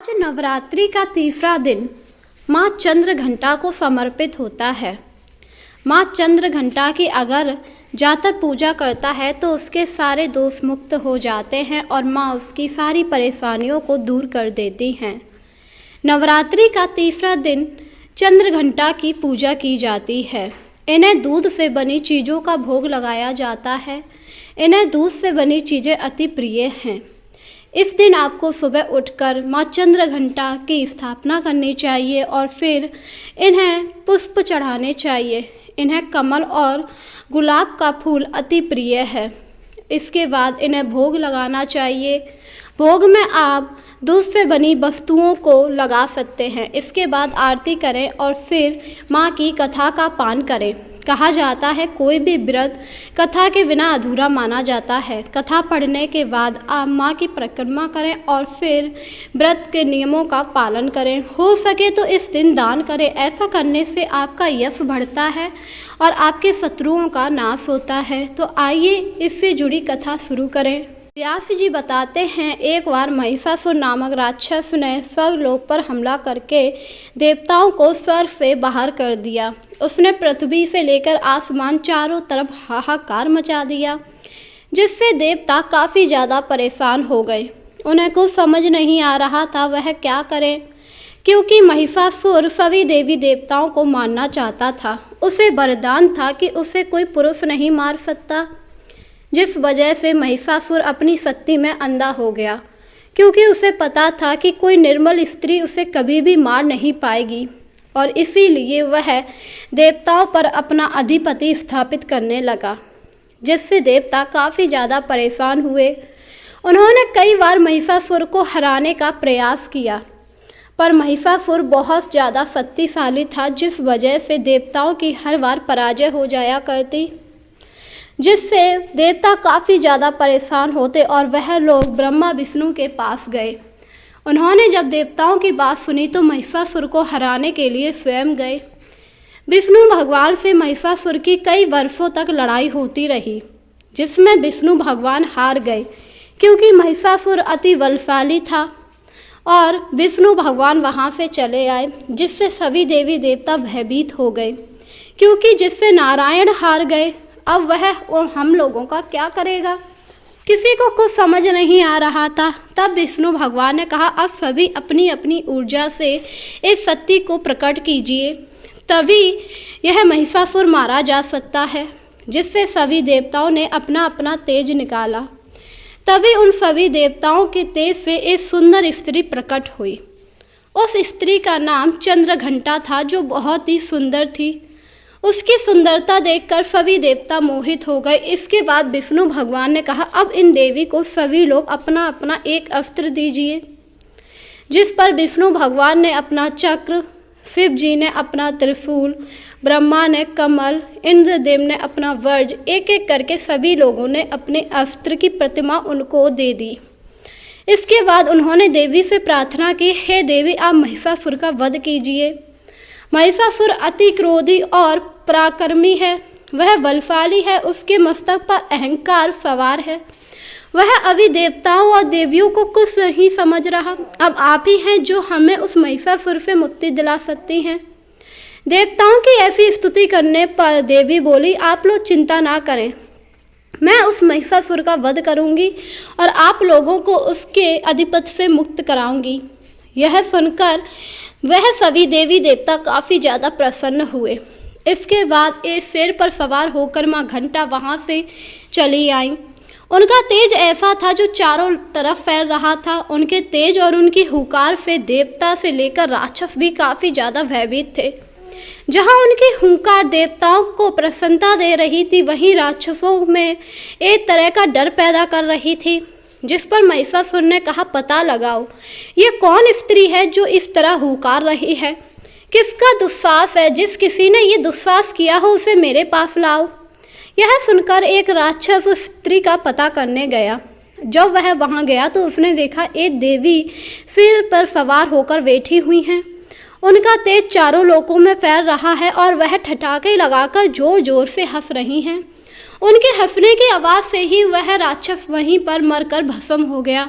आज नवरात्रि का तीसरा दिन माँ चंद्रघंटा को समर्पित होता है। माँ चंद्रघंटा की अगर जातक पूजा करता है तो उसके सारे दोष मुक्त हो जाते हैं और माँ उसकी सारी परेशानियों को दूर कर देती हैं। नवरात्रि का तीसरा दिन चंद्रघंटा की पूजा की जाती है। इन्हें दूध से बनी चीज़ों का भोग लगाया जाता है। इन्हें दूध से बनी चीज़ें अति प्रिय हैं। इस दिन आपको सुबह उठकर माँ चंद्रघंटा की स्थापना करनी चाहिए और फिर इन्हें पुष्प चढ़ाने चाहिए। इन्हें कमल और गुलाब का फूल अति प्रिय है। इसके बाद इन्हें भोग लगाना चाहिए। भोग में आप दूध से बनी वस्तुओं को लगा सकते हैं। इसके बाद आरती करें और फिर माँ की कथा का पान करें। कहा जाता है कोई भी व्रत कथा के बिना अधूरा माना जाता है। कथा पढ़ने के बाद आप माँ की परिक्रमा करें और फिर व्रत के नियमों का पालन करें। हो सके तो इस दिन दान करें। ऐसा करने से आपका यश बढ़ता है और आपके शत्रुओं का नाश होता है। तो आइए इससे जुड़ी कथा शुरू करें। व्यास जी बताते हैं, एक बार महिषासुर नामक राक्षस ने स्वर्गलोक पर हमला करके देवताओं को स्वर्ग से बाहर कर दिया। उसने पृथ्वी से लेकर आसमान चारों तरफ हाहाकार मचा दिया, जिससे देवता काफ़ी ज़्यादा परेशान हो गए। उन्हें कुछ समझ नहीं आ रहा था वह क्या करें, क्योंकि महिषासुर सभी देवी देवताओं को मारना चाहता था। उसे वरदान था कि उसे कोई पुरुष नहीं मार सकता, जिस वजह से महिषासुर अपनी शक्ति में अंधा हो गया, क्योंकि उसे पता था कि कोई निर्मल स्त्री उसे कभी भी मार नहीं पाएगी और इसीलिए वह देवताओं पर अपना अधिपति स्थापित करने लगा, जिससे देवता काफ़ी ज़्यादा परेशान हुए। उन्होंने कई बार महिषासुर को हराने का प्रयास किया, पर महिषासुर बहुत ज़्यादा शक्तिशाली था, जिस वजह से देवताओं की हर बार पराजय हो जाया करती, जिससे देवता काफ़ी ज़्यादा परेशान होते और वह लोग ब्रह्मा विष्णु के पास गए। उन्होंने जब देवताओं की बात सुनी तो महिषासुर को हराने के लिए स्वयं गए। विष्णु भगवान से महिषासुर की कई वर्षों तक लड़ाई होती रही, जिसमें विष्णु भगवान हार गए, क्योंकि महिषासुर अति बलशाली था और विष्णु भगवान वहां से चले आए, जिससे सभी देवी देवता भयभीत हो गए, क्योंकि जिससे नारायण हार गए अब वह हम लोगों का क्या करेगा। किसी को कुछ समझ नहीं आ रहा था। तब विष्णु भगवान ने कहा, अब सभी अपनी अपनी ऊर्जा से इस शक्ति को प्रकट कीजिए, तभी यह महिषासुर मारा जा सकता है। जिससे सभी देवताओं ने अपना अपना तेज निकाला। तभी उन सभी देवताओं के तेज से एक सुंदर स्त्री प्रकट हुई। उस स्त्री का नाम चंद्रघंटा था, जो बहुत ही सुंदर थी। उसकी सुंदरता देखकर सभी देवता मोहित हो गए। इसके बाद विष्णु भगवान ने कहा, अब इन देवी को सभी लोग अपना अपना एक अस्त्र दीजिए। जिस पर विष्णु भगवान ने अपना चक्र, शिव जी ने अपना त्रिशूल, ब्रह्मा ने कमल, इंद्रदेव ने अपना वज्र, एक एक करके सभी लोगों ने अपने अस्त्र की प्रतिमा उनको दे दी। इसके बाद उन्होंने देवी से प्रार्थना की, हे देवी आप महिषासुर का वध कीजिए। महिषासुर अति क्रोधी और पराक्रमी है, वह बलशाली है, उसके मस्तक पर अहंकार सवार है। वह अभी देवताओं और देवियों को कुछ नहीं समझ रहा। अब आप ही हैं जो हमें उस महिषासुर से मुक्ति दिला सकती हैं। देवताओं की ऐसी स्तुति करने पर देवी बोली, आप लोग चिंता ना करें, मैं उस महिषासुर का वध करूंगी और आप लोगों को उसके अधिपति से मुक्त कराऊंगी। यह सुनकर वह सभी देवी देवता काफ़ी ज़्यादा प्रसन्न हुए। इसके बाद एक शेर पर सवार होकर माँ घंटा वहाँ से चली आई। उनका तेज ऐसा था जो चारों तरफ फैल रहा था। उनके तेज और उनकी हुंकार से देवता से लेकर राक्षस भी काफ़ी ज़्यादा भयभीत थे। जहाँ उनकी हुंकार देवताओं को प्रसन्नता दे रही थी, वहीं राक्षसों में एक तरह का डर पैदा कर रही थी। जिस पर महिषासुर ने कहा, पता लगाओ ये कौन स्त्री है जो इस तरह हुंकार रही है, किसका दुस्साहस है। जिस किसी ने ये दुस्साहस किया हो उसे मेरे पास लाओ। यह सुनकर एक राक्षस उस स्त्री का पता करने गया। जब वह वहां गया तो उसने देखा एक देवी सिर पर सवार होकर बैठी हुई हैं। उनका तेज चारों लोकों में फैल रहा है और वह ठठाके लगाकर जोर जोर से हंस रही हैं। उनके हंसने की आवाज़ से ही वह राक्षस वहीं पर मरकर भस्म हो गया।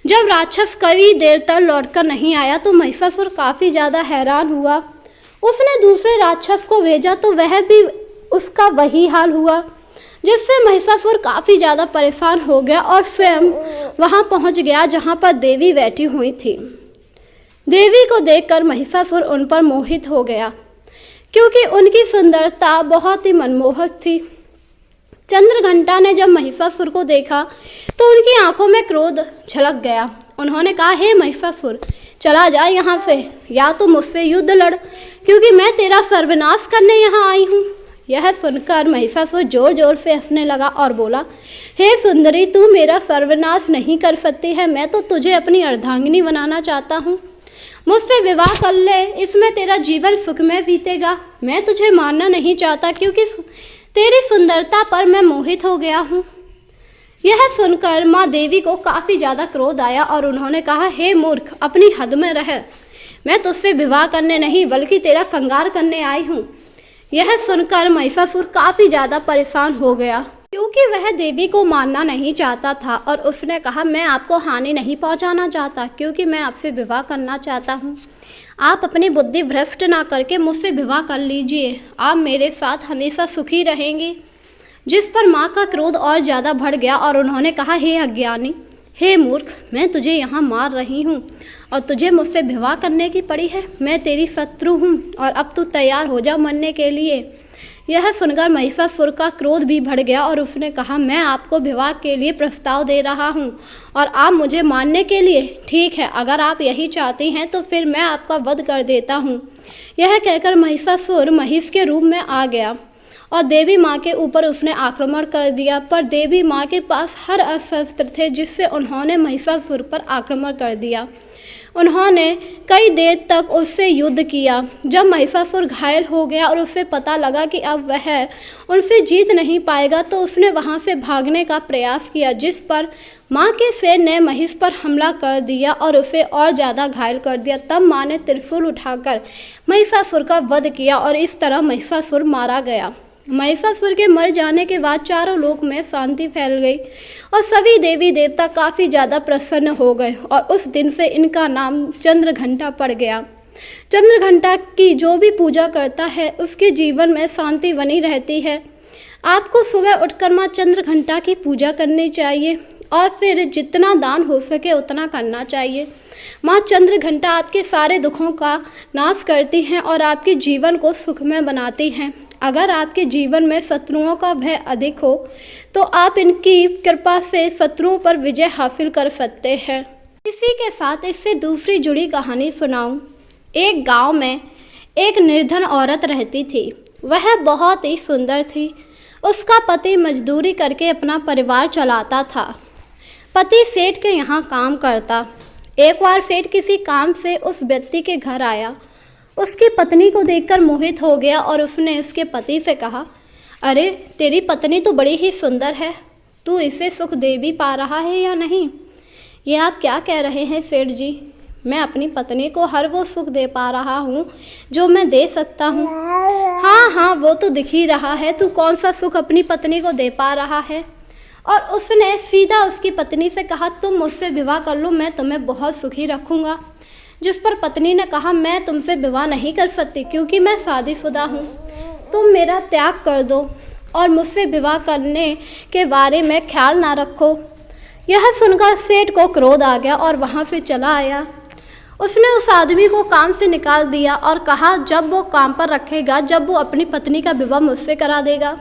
जब राक्षस कई देर तक लौटकर नहीं आया तो महिषासुर काफ़ी ज़्यादा हैरान हुआ। उसने दूसरे राक्षस को भेजा तो वह भी उसका वही हाल हुआ, जिससे महिषासुर काफ़ी ज़्यादा परेशान हो गया और स्वयं वहां पहुंच गया जहां पर देवी बैठी हुई थी। देवी को देखकर महिषासुर उन पर मोहित हो गया, क्योंकि उनकी सुंदरता बहुत ही मनमोहक थी। चंद्रघंटा ने जब महिषासुर को देखा तो उनकी आंखों में क्रोध झलक गया। उन्होंने कहा, हे महिषासुर, चला जा यहाँ से, या तो मुझसे युद्ध लड़, क्योंकि मैं तेरा सर्वनाश करने यहाँ आई हूँ। यह सुनकर महिषासुर जोर जोर से हंसने लगा और बोला, हे सुंदरी, तू मेरा सर्वनाश नहीं कर सकती है। मैं तो तुझे अपनी अर्धांगिनी बनाना चाहता हूँ। मुझसे विवाह कर ले, इसमें तेरा जीवन सुखमय बीतेगा। मैं तुझे मारना नहीं चाहता, क्योंकि तेरी सुंदरता पर मैं मोहित हो गया हूँ। यह सुनकर माँ देवी को काफ़ी ज़्यादा क्रोध आया और उन्होंने कहा, हे मूर्ख, अपनी हद में रह। मैं तुझसे विवाह करने नहीं बल्कि तेरा संहार करने आई हूँ। यह सुनकर महिषासुर काफ़ी ज़्यादा परेशान हो गया, क्योंकि वह देवी को मारना नहीं चाहता था और उसने कहा, मैं आपको हानि नहीं पहुंचाना चाहता, क्योंकि मैं आपसे विवाह करना चाहता हूं। आप अपनी बुद्धि भ्रष्ट ना करके मुझसे विवाह कर लीजिए। आप मेरे साथ हमेशा सुखी रहेंगी। जिस पर माँ का क्रोध और ज़्यादा बढ़ गया और उन्होंने कहा, हे अज्ञानी, हे मूर्ख, मैं तुझे यहाँ मार रही हूँ और तुझे मुझसे विवाह करने की पड़ी है। मैं तेरी शत्रु हूँ और अब तू तैयार हो जा मरने के लिए। यह सुनकर महिषासुर का क्रोध भी बढ़ गया और उसने कहा, मैं आपको विवाह के लिए प्रस्ताव दे रहा हूँ और आप मुझे मारने के लिए? ठीक है, अगर आप यही चाहती हैं तो फिर मैं आपका वध कर देता हूँ। यह कहकर महिषासुर महिष के रूप में आ गया और देवी माँ के ऊपर उसने आक्रमण कर दिया, पर देवी माँ के पास हर अस्त्र थे, जिससे उन्होंने महिषासुर पर आक्रमण कर दिया। उन्होंने कई देर तक उससे युद्ध किया। जब महिषासुर घायल हो गया और उसे पता लगा कि अब वह उनसे जीत नहीं पाएगा, तो उसने वहां से भागने का प्रयास किया, जिस पर माँ के शेर ने महिष पर हमला कर दिया और उसे और ज़्यादा घायल कर दिया। तब माँ ने त्रिशूल उठाकर महिषासुर का वध किया और इस तरह महिषासुर मारा गया। महिषासुर के मर जाने के बाद चारों लोक में शांति फैल गई और सभी देवी देवता काफ़ी ज़्यादा प्रसन्न हो गए और उस दिन से इनका नाम चंद्रघंटा पड़ गया। चंद्रघंटा की जो भी पूजा करता है उसके जीवन में शांति बनी रहती है। आपको सुबह उठकर माँ चंद्रघंटा की पूजा करनी चाहिए और फिर जितना दान हो सके उतना करना चाहिए। माँ चंद्रघंटा आपके सारे दुखों का नाश करती हैं और आपके जीवन को सुखमय बनाती हैं। अगर आपके जीवन में शत्रुओं का भय अधिक हो तो आप इनकी कृपा से शत्रुओं पर विजय हासिल कर सकते हैं। इसी के साथ इससे दूसरी जुड़ी कहानी सुनाऊं। एक गांव में एक निर्धन औरत रहती थी। वह बहुत ही सुंदर थी। उसका पति मजदूरी करके अपना परिवार चलाता था। पति सेठ के यहाँ काम करता। एक बार सेठ किसी काम से उस व्यक्ति के घर आया। उसकी पत्नी को देखकर मोहित हो गया और उसने उसके पति से कहा, अरे तेरी पत्नी तो बड़ी ही सुंदर है, तू इसे सुख दे भी पा रहा है या नहीं? ये आप क्या कह रहे हैं सेठ जी? मैं अपनी पत्नी को हर वो सुख दे पा रहा हूँ जो मैं दे सकता हूँ। हाँ, वो तो दिख ही रहा है, तू कौन सा सुख अपनी पत्नी को दे पा रहा है? और उसने सीधा उसकी पत्नी से कहा, तुम मुझसे विवाह कर लो, मैं तुम्हें बहुत सुखी रखूँगा। जिस पर पत्नी ने कहा, मैं तुमसे विवाह नहीं कर सकती क्योंकि मैं शादीशुदा हूँ। तुम मेरा त्याग कर दो और मुझसे विवाह करने के बारे में ख्याल ना रखो। यह सुनकर सेठ को क्रोध आ गया और वहाँ से चला आया। उसने उस आदमी को काम से निकाल दिया और कहा, जब वो काम पर रखेगा, जब वो अपनी पत्नी का विवाह मुझसे करा देगा।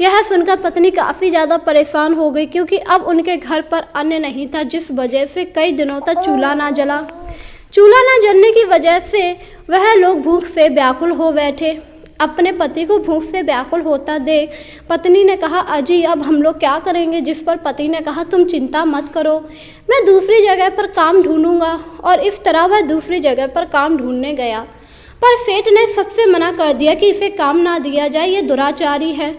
यह सुनकर पत्नी काफ़ी ज़्यादा परेशान हो गई, क्योंकि अब उनके घर पर अन्न नहीं था, जिस वजह से कई दिनों तक चूल्हा ना जला। चूल्हा न जलने की वजह से वह लोग भूख से व्याकुल हो बैठे। अपने पति को भूख से व्याकुल होता देख पत्नी ने कहा, अजी अब हम लोग क्या करेंगे? जिस पर पति ने कहा, तुम चिंता मत करो, मैं दूसरी जगह पर काम ढूंढूंगा। और इस तरह वह दूसरी जगह पर काम ढूंढने गया, पर सेठ ने सबसे मना कर दिया कि इसे काम ना दिया जाए, ये दुराचारी है।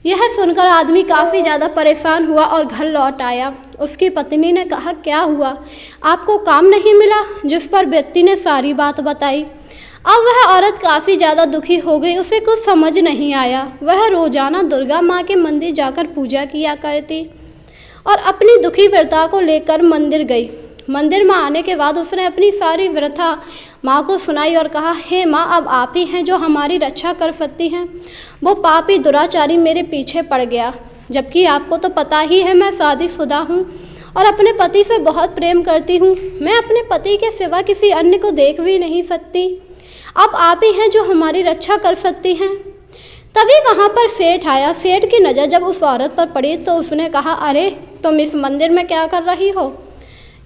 यह सुनकर आदमी काफ़ी ज़्यादा परेशान हुआ और घर लौट आया। उसकी पत्नी ने कहा, क्या हुआ, आपको काम नहीं मिला? जिस पर व्यक्ति ने सारी बात बताई। अब वह औरत काफ़ी ज़्यादा दुखी हो गई, उसे कुछ समझ नहीं आया। वह रोजाना दुर्गा माँ के मंदिर जाकर पूजा किया करती और अपनी दुखी वृद्धा को लेकर मंदिर गई। मंदिर में आने के बाद उसने अपनी सारी व्यथा माँ को सुनाई और कहा, हे माँ, अब आप ही हैं जो हमारी रक्षा कर सकती हैं। वो पापी दुराचारी मेरे पीछे पड़ गया, जबकि आपको तो पता ही है मैं शादीशुदा हूँ और अपने पति से बहुत प्रेम करती हूँ। मैं अपने पति के सिवा किसी अन्य को देख भी नहीं सकती। अब आप ही हैं जो हमारी रक्षा कर सकती हैं। तभी वहाँ पर सेठ आया। सेठ की नज़र जब उस औरत पर पड़ी तो उसने कहा, अरे तुम इस मंदिर में क्या कर रही हो?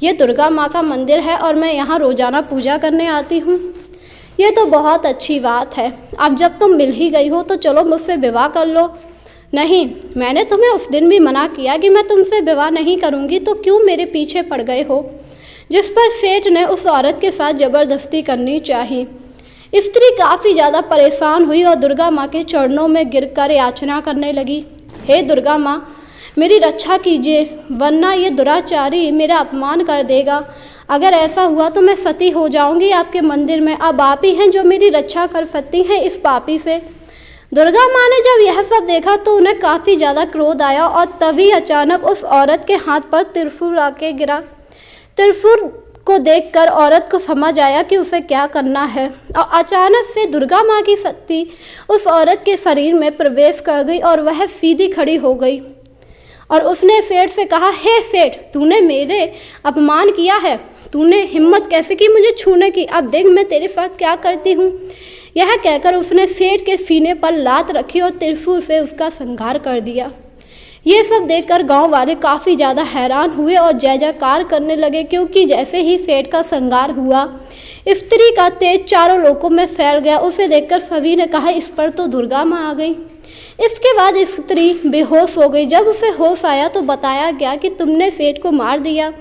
ये दुर्गा माँ का मंदिर है और मैं यहाँ रोज़ाना पूजा करने आती हूँ। ये तो बहुत अच्छी बात है। अब जब तुम मिल ही गई हो तो चलो मुझसे विवाह कर लो। नहीं, मैंने तुम्हें उस दिन भी मना किया कि मैं तुमसे विवाह नहीं करूँगी, तो क्यों मेरे पीछे पड़ गए हो? जिस पर सेठ ने उस औरत के साथ ज़बरदस्ती करनी चाहिए। स्त्री काफ़ी ज़्यादा परेशान हुई और दुर्गा माँ के चरणों में गिरकर याचना करने लगी, हे दुर्गा माँ, मेरी रक्षा कीजिए, वरना ये दुराचारी मेरा अपमान कर देगा। अगर ऐसा हुआ तो मैं सती हो जाऊंगी आपके मंदिर में। अब आप ही हैं जो मेरी रक्षा कर सकती हैं इस पापी से। दुर्गा माँ ने जब यह सब देखा तो उन्हें काफ़ी ज़्यादा क्रोध आया और तभी अचानक उस औरत के हाथ पर त्रिशूल आके गिरा। त्रिशूल को देखकर औरत को समझ आया कि उसे क्या करना है और अचानक से दुर्गा माँ की शक्ति उस औरत के शरीर में प्रवेश कर गई और वह सीधी खड़ी हो गई और उसने सेठ से कहा, हे सेठ, तूने मेरे अपमान किया है, तूने हिम्मत कैसे की मुझे छूने की? अब देख मैं तेरे साथ क्या करती हूँ। यह कहकर उसने सेठ के सीने पर लात रखी और त्रिशूल से उसका संहार कर दिया। ये सब देखकर गांव वाले काफ़ी ज़्यादा हैरान हुए और जय जयकार करने लगे, क्योंकि जैसे ही सेठ का संहार हुआ स्त्री का तेज चारों लोकों में फैल गया। उसे देखकर सभी ने कहा, इस पर तो दुर्गा माँ आ गई। इसके बाद स्त्री बेहोश हो गई। जब उसे होश आया तो बताया गया कि तुमने सेठ को मार दिया।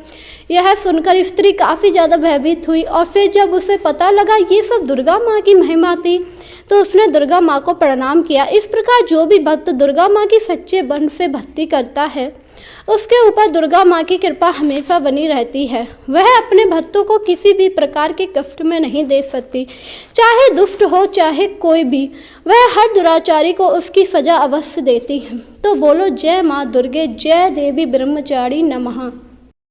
यह सुनकर स्त्री काफ़ी ज़्यादा भयभीत हुई और फिर जब उसे पता लगा ये सब दुर्गा माँ की महिमा थी तो उसने दुर्गा माँ को प्रणाम किया। इस प्रकार जो भी भक्त दुर्गा माँ की सच्चे मन से भक्ति करता है उसके ऊपर दुर्गा माँ की कृपा हमेशा बनी रहती है। वह अपने भक्तों को किसी भी प्रकार के कष्ट में नहीं दे सकती, चाहे दुष्ट हो चाहे कोई भी। वह हर दुराचारी को उसकी सजा अवश्य देती है। तो बोलो जय माँ दुर्गे, जय देवी ब्रह्मचारी नमः।